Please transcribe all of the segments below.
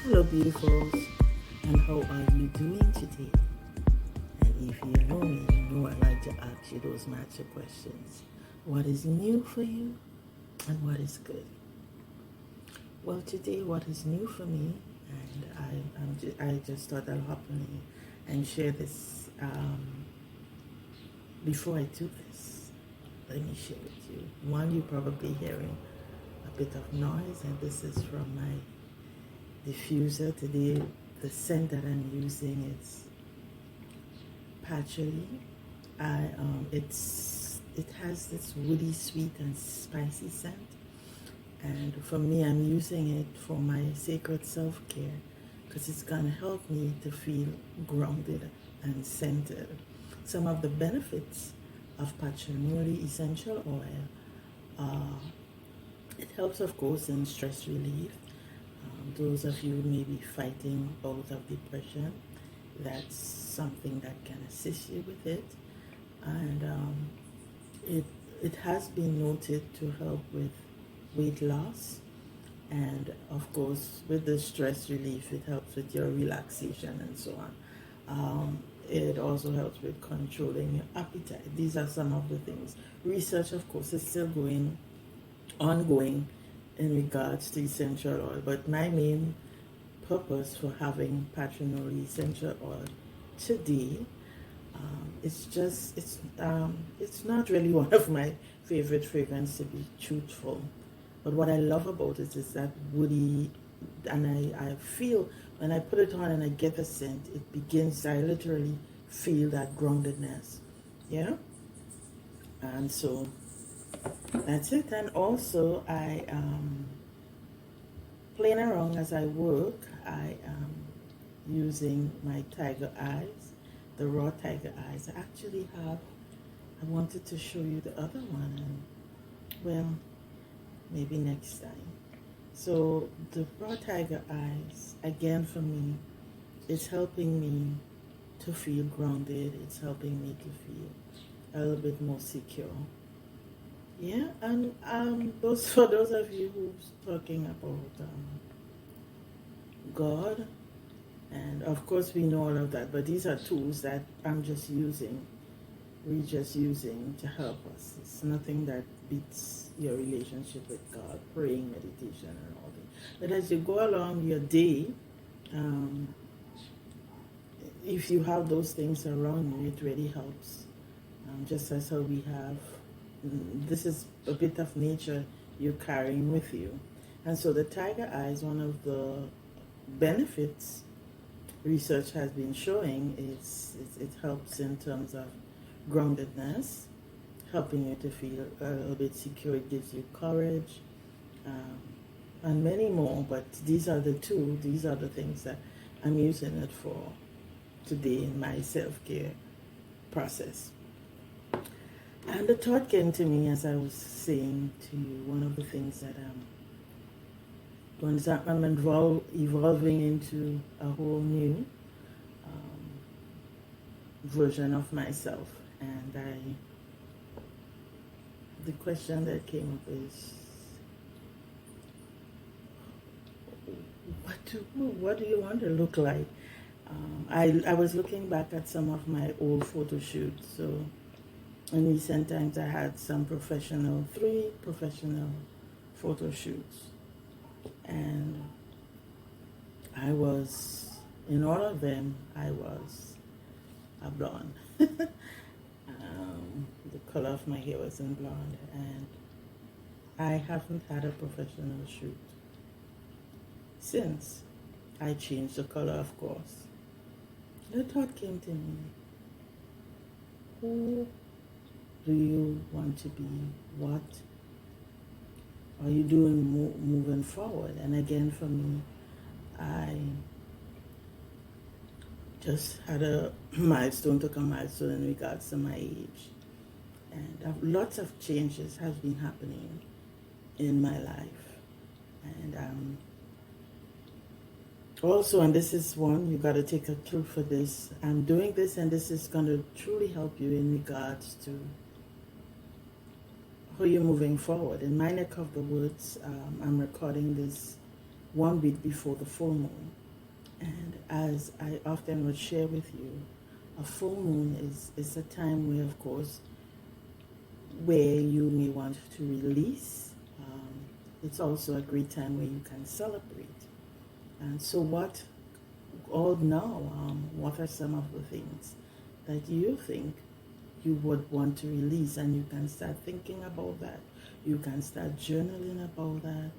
Hello, beautifuls, and how are you doing today? And if you know me, you know I like to ask you those matcha questions. What is new for you, and what is good? Well, today, what is new for me, and I just thought I'll hop on and share this. Before I do this, let me share with you. One, you're probably hearing a bit of noise, and this is from my diffuser today. The scent that I'm using is patchouli. It has this woody, sweet, and spicy scent. And for me, I'm using it for my sacred self-care because it's gonna help me to feel grounded and centered. Some of the benefits of patchouli essential oil are it helps, of course, in stress relief. Those of you who may be fighting bouts of depression, that's something that can assist you with it. And it, it has been noted to help with weight loss. And of course, with the stress relief, it helps with your relaxation and so on. It also helps with controlling your appetite. These are some of the things. Research, of course, is still ongoing in regards to essential oil, but my main purpose for having patchouli essential oil today, it's not really one of my favorite fragrances, to be truthful, but what I love about it is that woody, and I feel when I put it on and I get the scent, it begins, I literally feel that groundedness, yeah. And so that's it. And also, I playing around as I work. I am using my tiger eyes, the raw tiger eyes. I actually have. I wanted to show you the other one, and well, maybe next time. So the raw tiger eyes, again for me, it's helping me to feel grounded. It's helping me to feel a little bit more secure. Yeah, and those for those of you who's talking about God, and of course we know all of that, but these are tools that we're just using to help us. It's nothing that beats your relationship with God, praying, meditation, and all that. But as you go along your day, if you have those things around you, it really helps. Just as how we have, this is a bit of nature you're carrying with you. And so the tiger eye is one of the benefits research has been showing is it helps in terms of groundedness, helping you to feel a little bit secure. It gives you courage, and many more. But these are the things that I'm using it for today in my self-care process. And the thought came to me as I was saying to you, one of the things that I'm evolving into a whole new version of myself. And the question that came up is, what do you want to look like? I was looking back at some of my old photo shoots. So in recent times, I had three professional photo shoots. And in all of them, I was a blonde. The color of my hair was in blonde. And I haven't had a professional shoot since. I changed the color, of course. The thought came to me, who do you want to be? What are you doing moving forward? And again, for me, I just had a milestone in regards to my age. And lots of changes have been happening in my life. And also, and this is one, you got to take a clue for this. I'm doing this, and this is going to truly help you in regards to how you're moving forward. In my neck of the woods, I'm recording this 1 week before the full moon. And as I often would share with you, a full moon is a time where, of course, where you may want to release. It's also a great time where you can celebrate. And so what are some of the things that you think you would want to release? And you can start thinking about that. You can start journaling about that.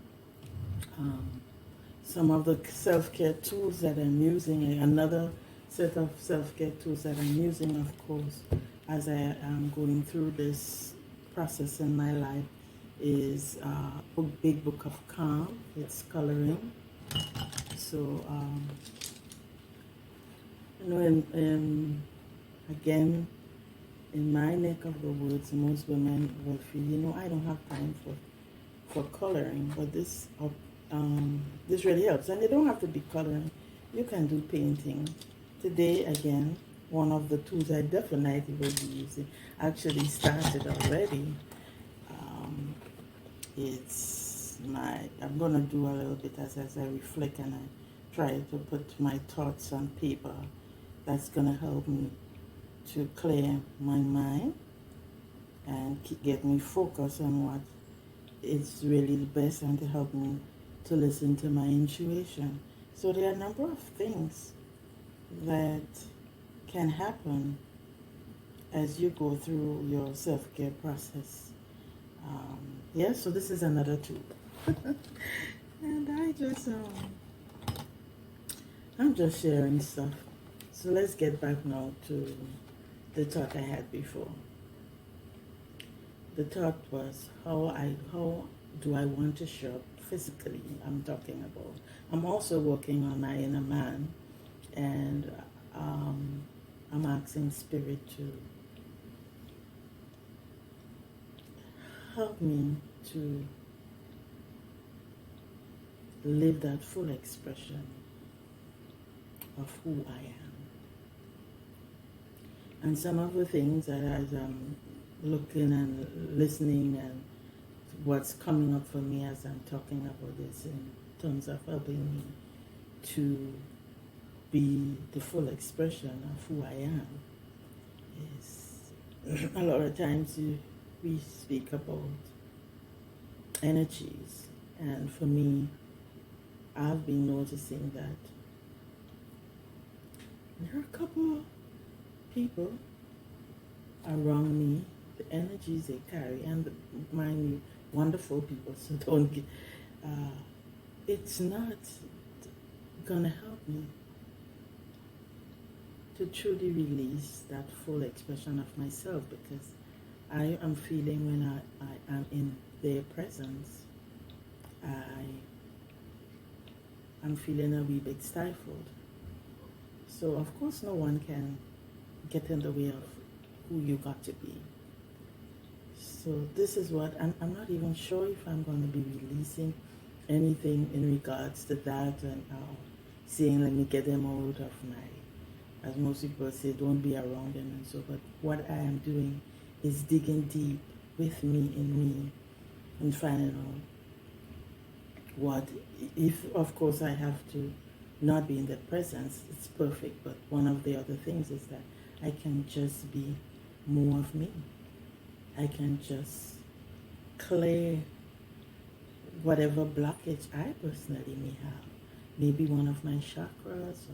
Some of the self-care tools that I'm using, another set of self-care tools that I'm using, of course, as I am going through this process in my life, is a big book of calm. It's coloring. So, again, in my neck of the woods, most women will feel, I don't have time for coloring, but this really helps. And you don't have to be coloring. You can do painting. Today, again, one of the tools I definitely will be using, actually started already. I'm going to do a little bit as I reflect and I try to put my thoughts on paper. That's going to help me to clear my mind and get me focused on what is really the best, and to help me to listen to my intuition. So there are a number of things that can happen as you go through your self-care process. So this is another tool. And I'm just sharing stuff. So let's get back now to the thought I had before. The thought was, how do I want to show up physically? I'm talking about. I'm also working on my inner man, and I'm asking Spirit to help me to live that full expression of who I am. And some of the things that, as I'm looking and listening, and what's coming up for me as I'm talking about this in terms of helping me to be the full expression of who I am, is a lot of times we speak about energies, and for me, I've been noticing that there are a couple of people around me, the energies they carry, and mind you, wonderful people, so don't get, it's not gonna help me to truly release that full expression of myself, because I am feeling when I am in their presence, I'm feeling a wee bit stifled. So of course no one can get in the way of who you got to be. So this is what, I'm not even sure if I'm going to be releasing anything in regards to that, and saying, let me get them out of my, as most people say, don't be around them and so, but what I am doing is digging deep with me, in me, and finding out what, if of course I have to not be in their presence, it's perfect, but one of the other things is that I can just be more of me. I can just clear whatever blockage I personally may have. Maybe one of my chakras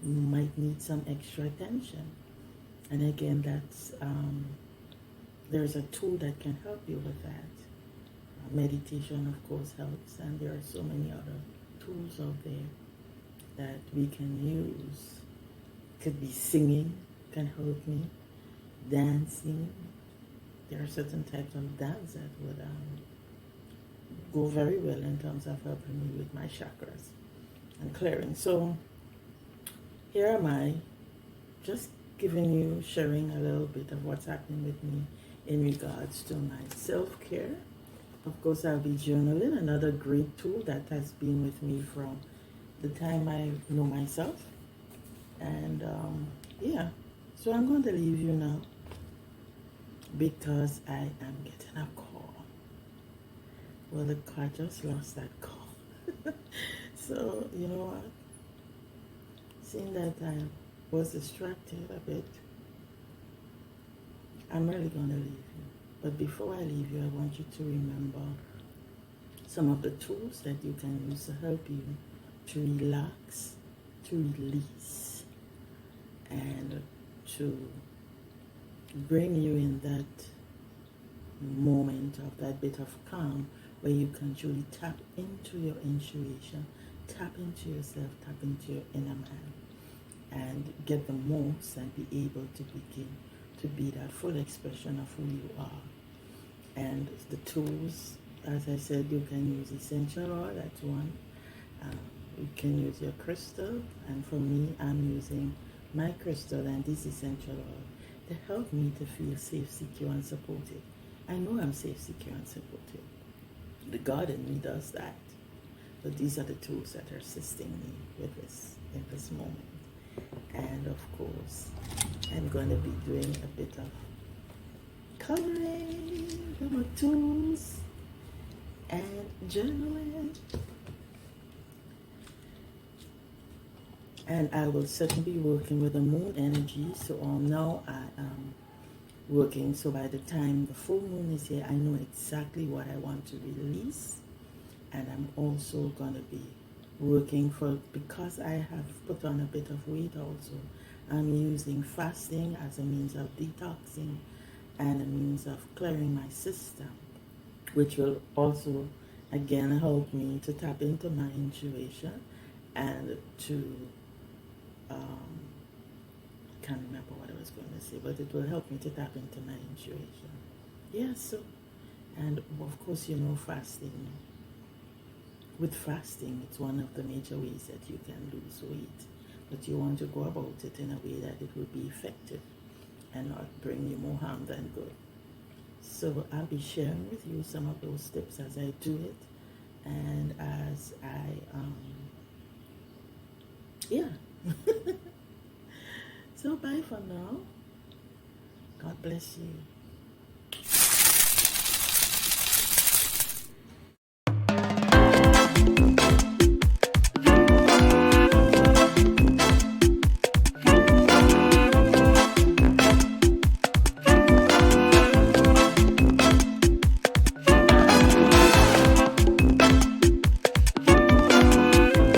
might need some extra attention. And again, that's there's a tool that can help you with that. Meditation, of course, helps, and there are so many other tools out there that we can use. Could be singing, can help me. Dancing. There are certain types of dance that would go very well in terms of helping me with my chakras and clearing. So here am I, just sharing a little bit of what's happening with me in regards to my self-care. Of course, I'll be journaling, another great tool that has been with me from the time I know myself. And so I'm going to leave you now, because I am getting a call. Well, the car just lost that call. So, you know what? seeing that I was distracted a bit, I'm really going to leave you. But before I leave you, I want you to remember some of the tools that you can use to help you to relax, to release, and to bring you in that moment of that bit of calm where you can truly tap into your intuition, tap into yourself, tap into your inner man, and get the most and be able to begin to be that full expression of who you are. And the tools, as I said, you can use essential oil, that's one. You can use your crystal, and for me, I'm using my crystal and this essential oil to help me to feel safe, secure, and supported. I know I'm safe, secure, and supported. The God in me does that. But these are the tools that are assisting me with this in this moment. And of course, I'm going to be doing a bit of coloring with my tools and journaling. And I will certainly be working with the moon energy. So now I am working. So by the time the full moon is here, I know exactly what I want to release. And I'm also going to be working because I have put on a bit of weight also. I'm using fasting as a means of detoxing and a means of clearing my system, which will also again help me to tap into my intuition and to can't remember what I was going to say, but it will help me to tap into my intuition. Yeah, so, and of course, you know, fasting. With fasting, it's one of the major ways that you can lose weight, but you want to go about it in a way that it will be effective and not bring you more harm than good. So I'll be sharing with you some of those tips as I do it, and as I, yeah. So bye for now. God bless you.